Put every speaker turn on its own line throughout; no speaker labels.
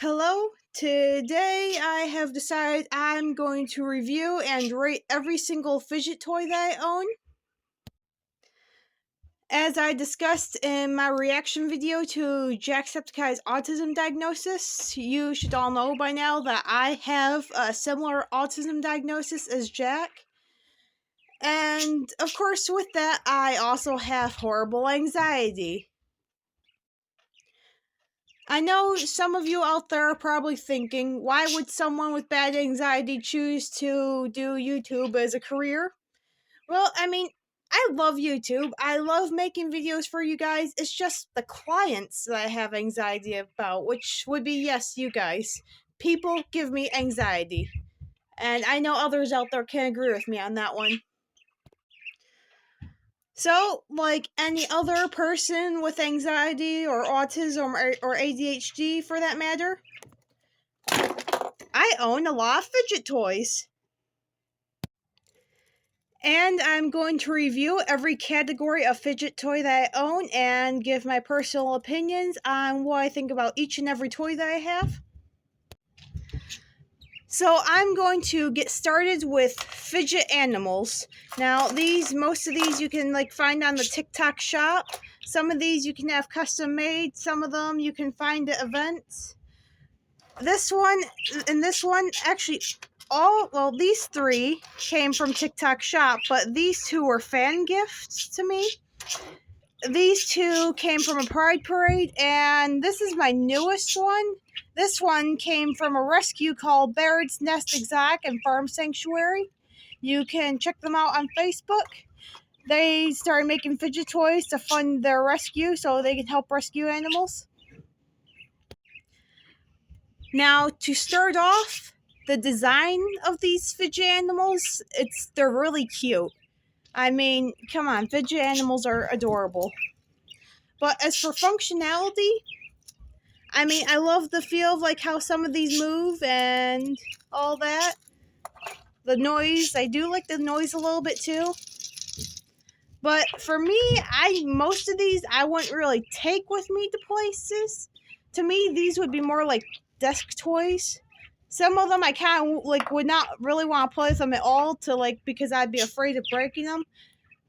Hello, today I have decided I'm going to review and rate every single fidget toy that I own. As I discussed in my reaction video to Jacksepticeye's autism diagnosis, you should all know by now that I have a similar autism diagnosis as Jack. And of course, with that, I also have horrible anxiety. I know some of you out there are probably thinking, why would someone with bad anxiety choose to do YouTube as a career? Well, I love YouTube. I love making videos for you guys. It's just the clients that I have anxiety about, which would be, yes, you guys. People give me anxiety. And I know others out there can agree with me on that one. So, like any other person with anxiety or autism or ADHD for that matter, I own a lot of fidget toys. And I'm going to review every category of fidget toy that I own and give my personal opinions on what I think about each and every toy that I have. So I'm going to get started with fidget animals. Now, most of these you can find on the TikTok shop. Some of these you can have custom made. Some of them you can find at events. This one, actually, these three came from TikTok shop, but these two were fan gifts to me. These two came from a pride parade, and this is my newest one. This one came from a rescue called Baird's Nest Exotic and Farm Sanctuary. You can check them out on Facebook. They started making fidget toys to fund their rescue so they can help rescue animals. Now, to start off, the design of these fidget animals, they're really cute. I mean, come on, fidget animals are adorable. But as for functionality, I love the feel of how some of these move and all that. The noise, I do like the noise a little bit too. But for me, most of these I wouldn't really take with me to places. To me, these would be more like desk toys. Some of them I kind of would not really want to play with them at all because I'd be afraid of breaking them.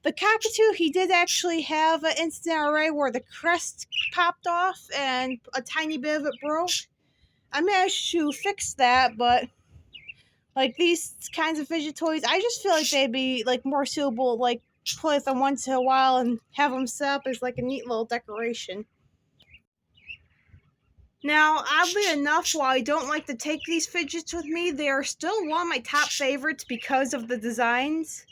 The cockatoo, he did actually have an instant array where the crest popped off and a tiny bit of it broke. I managed to fix that, but these kinds of fidget toys, I just feel like they'd be more suitable, play with them once in a while and have them set up as a neat little decoration. Now, oddly enough, while I don't like to take these fidgets with me, they are still one of my top favorites because of the designs.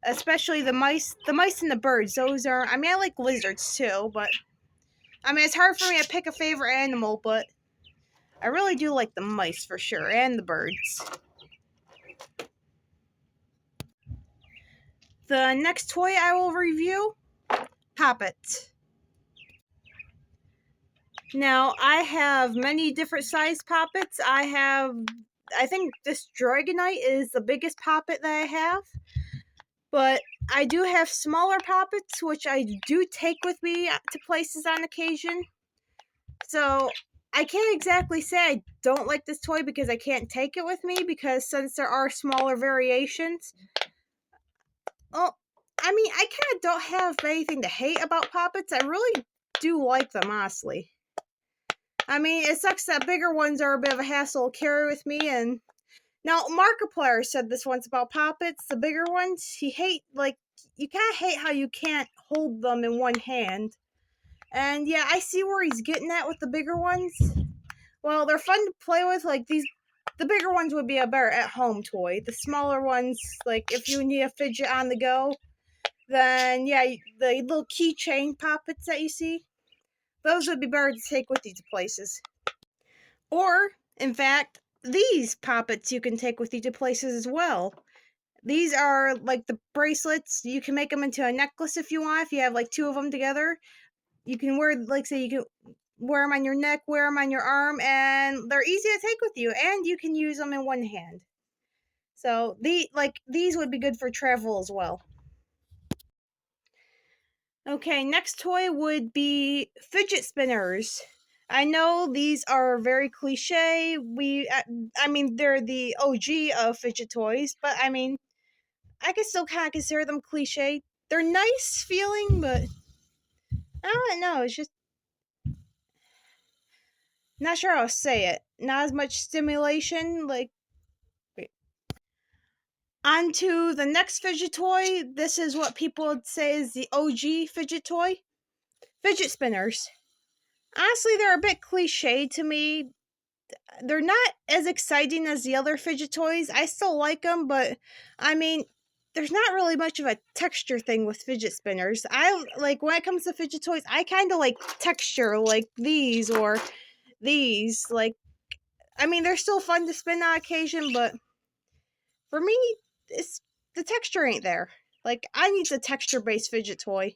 Especially the mice and the birds. Those are, I like lizards too, but it's hard for me to pick a favorite animal, but I really do like the mice for sure, and the birds. The next toy I will review, Poppet. Now, I have many different sized Poppets. I think this Dragonite is the biggest Poppet that I have. But I do have smaller Poppets, which I do take with me to places on occasion. So, I can't exactly say I don't like this toy because I can't take it with me, because since there are smaller variations. Well, I kind of don't have anything to hate about Poppets. I really do like them, honestly. It sucks that bigger ones are a bit of a hassle to carry with me, and now, Markiplier said this once about Poppets, the bigger ones. You kind of hate how you can't hold them in one hand. And yeah, I see where he's getting at with the bigger ones. Well, they're fun to play with. The bigger ones would be a better at-home toy. The smaller ones, if you need a fidget on the go, then yeah, the little keychain Poppets that you see, those would be better to take with you to places. Or, in fact, these Poppets you can take with you to places as well. These are the bracelets. You can make them into a necklace if you want. If you have two of them together, you can wear you can wear them on your neck, wear them on your arm, and they're easy to take with you. And you can use them in one hand. So these would be good for travel as well. Okay, next toy would be fidget spinners. I know these are very cliche. I mean, they're the OG of fidget toys, but I mean, I can still kind of consider them cliche. They're nice feeling, but I don't know. It's just not sure how to say it. Not as much stimulation. Like, wait. On to the next fidget toy. This is what people would say is the OG fidget toy. Fidget spinners. Honestly, they're a bit cliche to me. They're not as exciting as the other fidget toys. I still like them, but I mean, there's not really much of a texture thing with fidget spinners. I like when it comes to fidget toys, I kind of like texture, like these or these. Like, I mean, they're still fun to spin on occasion, but for me, it's the texture ain't there. Like, I need a texture-based fidget toy.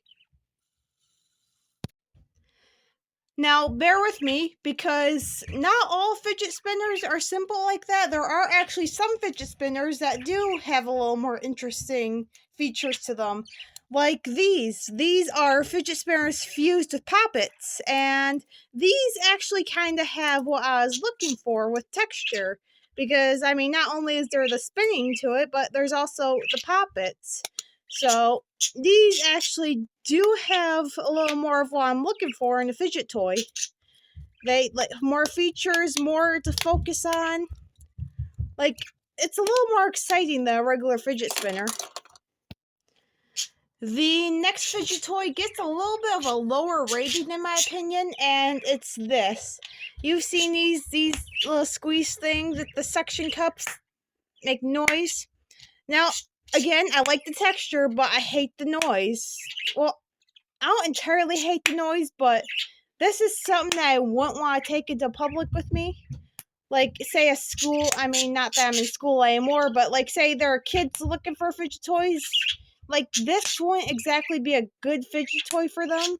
Now, bear with me, because not all fidget spinners are simple like that. There are actually some fidget spinners that do have a little more interesting features to them. Like these. These are fidget spinners fused with poppets, and these actually kind of have what I was looking for with texture. Because, I mean, not only is there the spinning to it, but there's also the poppets. So, these actually do have a little more of what I'm looking for in a fidget toy. They like more features, more to focus on. Like, it's a little more exciting than a regular fidget spinner. The next fidget toy gets a little bit of a lower rating in my opinion, and it's this. You've seen these little squeeze things that the suction cups make noise. Now, again, I like the texture, but I hate the noise. Well, I don't entirely hate the noise, but this is something that I wouldn't want to take into public with me. Like, say a school, I mean, not that I'm in school anymore, but like, say there are kids looking for fidget toys. Like, this wouldn't exactly be a good fidget toy for them,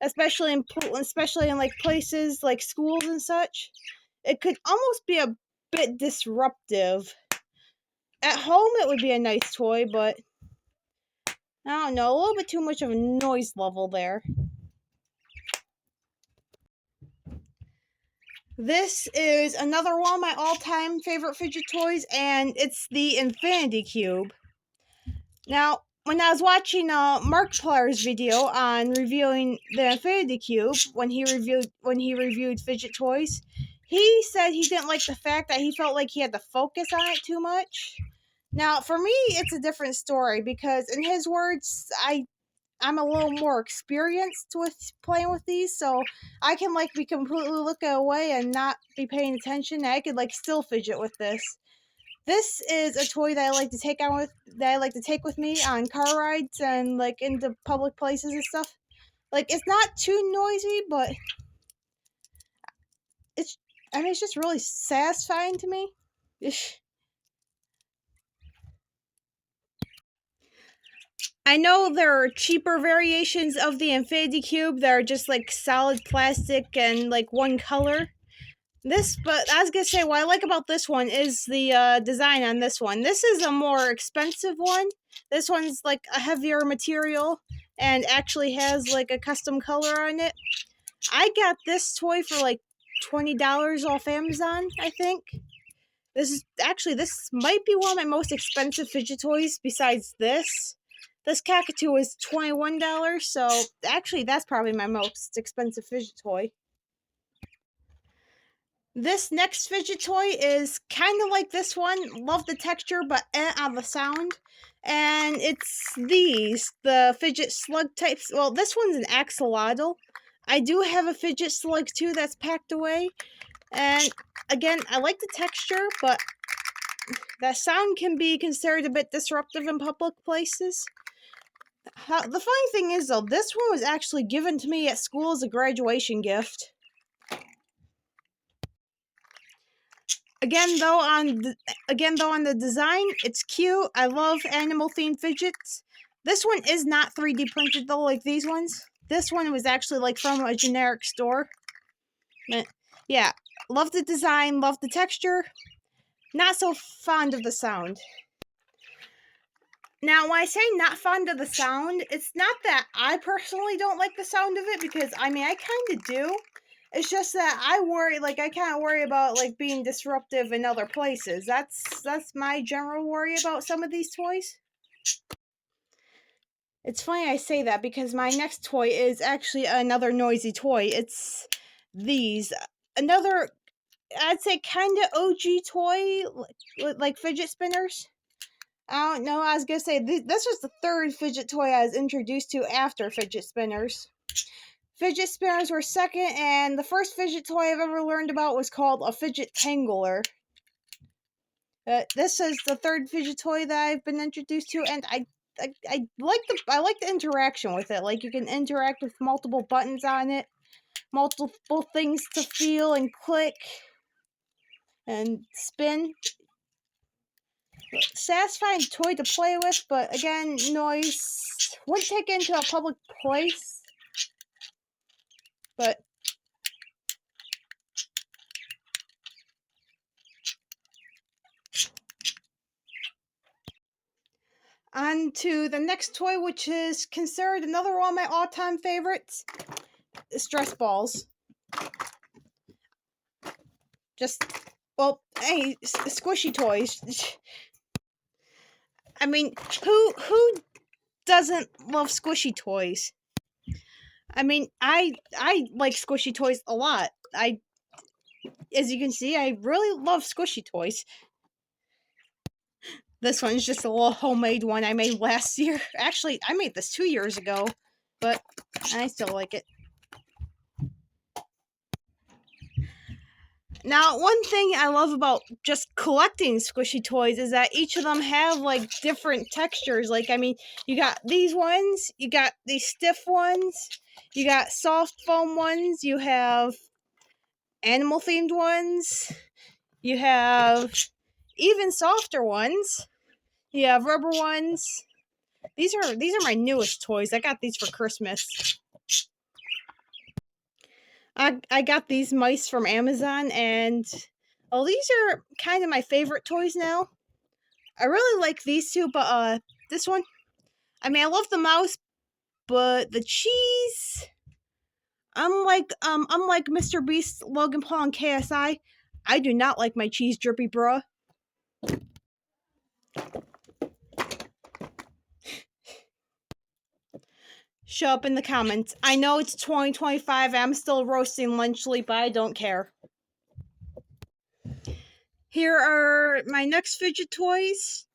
especially in like places like schools and such. It could almost be a bit disruptive. At home, it would be a nice toy, but I don't know, a little bit too much of a noise level there. This is another one of my all-time favorite fidget toys, and it's the Infinity Cube. Now, when I was watching Markiplier's video on reviewing the Infinity Cube, when he reviewed fidget toys, he said he didn't like the fact that he felt like he had to focus on it too much. Now, for me, it's a different story, because in his words, I'm a little more experienced with playing with these, so I can like be completely looking away and not be paying attention. I could like still fidget with this. This is a toy that I like to take with me on car rides and like into public places and stuff. Like, it's not too noisy, but it's just really satisfying to me. I know there are cheaper variations of the Infinity Cube that are just like solid plastic and like one color. But I was gonna say, what I like about this one is the design on this one. This is a more expensive one. This one's like a heavier material and actually has like a custom color on it. I got this toy for like $20 off Amazon, I think. This might be one of my most expensive fidget toys besides this. This Cockatoo is $21, so actually that's probably my most expensive fidget toy. This next fidget toy is kind of like this one. Love the texture, but on the sound. And it's the fidget slug types. Well, this one's an axolotl. I do have a fidget slug too that's packed away. And again, I like the texture, but that sound can be considered a bit disruptive in public places. The funny thing is, though, this one was actually given to me at school as a graduation gift. Again, though, on the design, it's cute. I love animal-themed fidgets. This one is not 3D printed, though, like these ones. This one was actually, like, from a generic store. But, yeah, love the design, love the texture. Not so fond of the sound. Now, when I say not fond of the sound, it's not that I personally don't like the sound of it, because, I mean, I kind of do. It's just that I worry, like, I can't worry about, like, being disruptive in other places. That's my general worry about some of these toys. It's funny I say that because my next toy is actually another noisy toy. It's these. Another, I'd say, kind of OG toy, like fidget spinners. I don't know, I was gonna say, this was the third fidget toy I was introduced to after fidget spinners. Fidget spinners were second, and the first fidget toy I've ever learned about was called a fidget tangler. This is the third fidget toy that I've been introduced to, and I like the interaction with it. Like, you can interact with multiple buttons on it, multiple things to feel and click and spin. Satisfying toy to play with, but again, noise. Wouldn't take it into a public place, but on to the next toy, which is considered another one of my all-time favorites, stress balls. Just, well, hey, squishy toys. I mean, who doesn't love squishy toys? I mean, I like squishy toys a lot. As you can see, I really love squishy toys. This one's just a little homemade one I made last year. Actually, I made this 2 years ago, but I still like it. Now, one thing I love about just collecting squishy toys is that each of them have, like, different textures. Like, I mean, you got these ones, you got these stiff ones, you got soft foam ones, you have animal-themed ones, you have even softer ones, you have rubber ones. These are my newest toys. I got these for Christmas. I got these mice from Amazon, and well, these are kind of my favorite toys now. I really like these two, but this one, I mean, I love the mouse, but the cheese, unlike Mr. Beast, Logan Paul, and KSI, I do not like my cheese drippy, bruh. Show up in the comments. I know it's 2025. I'm still roasting lunch but I don't care. Here are my next fidget toys.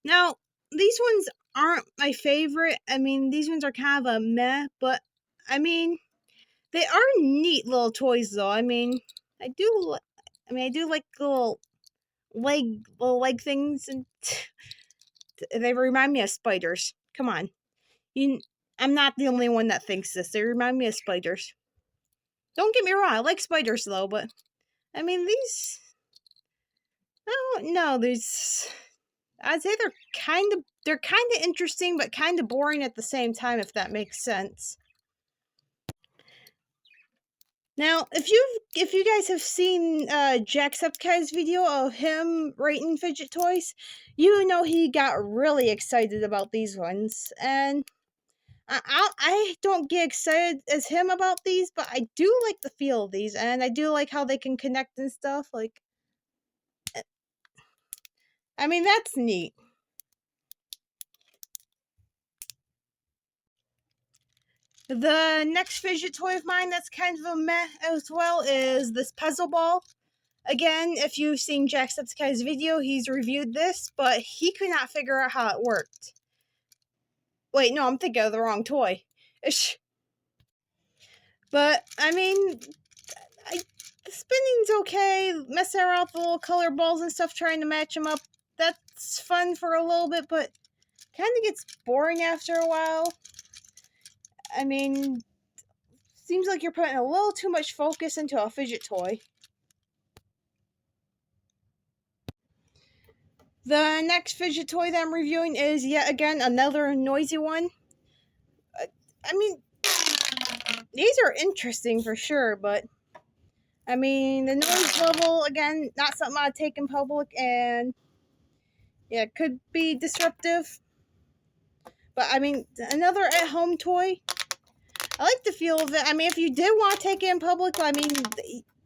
Now, these ones aren't my favorite. I mean, these ones are kind of a meh, but I mean, they are neat little toys, though. I mean, I do like little leg things, and they remind me of spiders. Come on, I'm not the only one that thinks this. They remind me of spiders. Don't get me wrong, I like spiders though, but I mean, these, I don't know. I'd say they're kind of interesting, but kind of boring at the same time, if that makes sense. Now, if you guys have seen Jacksepticeye's video of him rating fidget toys, you know he got really excited about these ones, and I don't get excited as him about these, but I do like the feel of these, and I do like how they can connect and stuff. Like, I mean, that's neat. The next fidget toy of mine that's kind of a meh as well is this puzzle ball. Again, if you've seen Jacksepticeye's video, he's reviewed this, but he could not figure out how it worked. Wait, no, I'm thinking of the wrong toy. But, I mean, the spinning's okay. Messing around with the little color balls and stuff, trying to match them up, that's fun for a little bit, but kind of gets boring after a while. I mean, seems like you're putting a little too much focus into a fidget toy. The next fidget toy that I'm reviewing is yet again another noisy one. I mean, these are interesting for sure, but I mean, the noise level, again, not something I'd take in public, and yeah, it could be disruptive. But I mean, another at-home toy. I like the feel of it. I mean, if you did want to take it in public, I mean,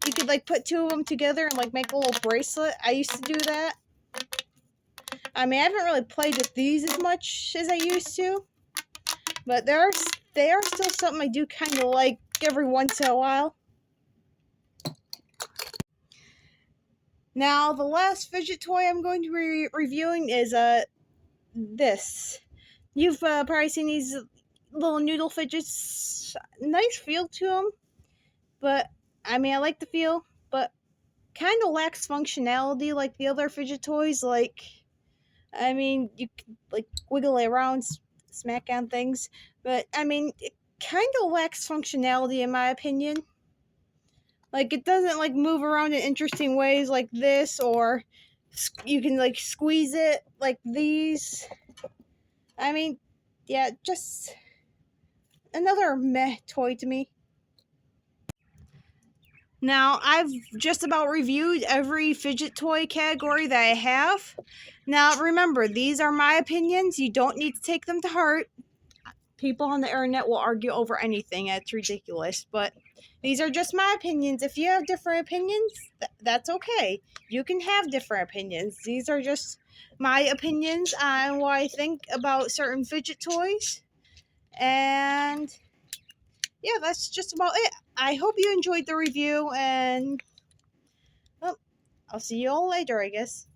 you could like put two of them together and like make a little bracelet. I used to do that. I mean, I haven't really played with these as much as I used to, but they are still something I do kind of like every once in a while. Now, the last fidget toy I'm going to be reviewing is this. You've probably seen these little noodle fidgets. Nice feel to them, but I mean, I like the feel, but kind of lacks functionality like the other fidget toys. Like, I mean, you can like wiggle it around, smack on things, but I mean, it kind of lacks functionality in my opinion. Like, it doesn't like move around in interesting ways like this, or you can like squeeze it like these. I mean, yeah, just another meh toy to me. Now, I've just about reviewed every fidget toy category that I have. Now, remember, these are my opinions. You don't need to take them to heart. People on the internet will argue over anything. It's ridiculous. But these are just my opinions. If you have different opinions, that's okay. You can have different opinions. These are just my opinions on what I think about certain fidget toys. And yeah, that's just about it. I hope you enjoyed the review, and well, I'll see you all later, I guess.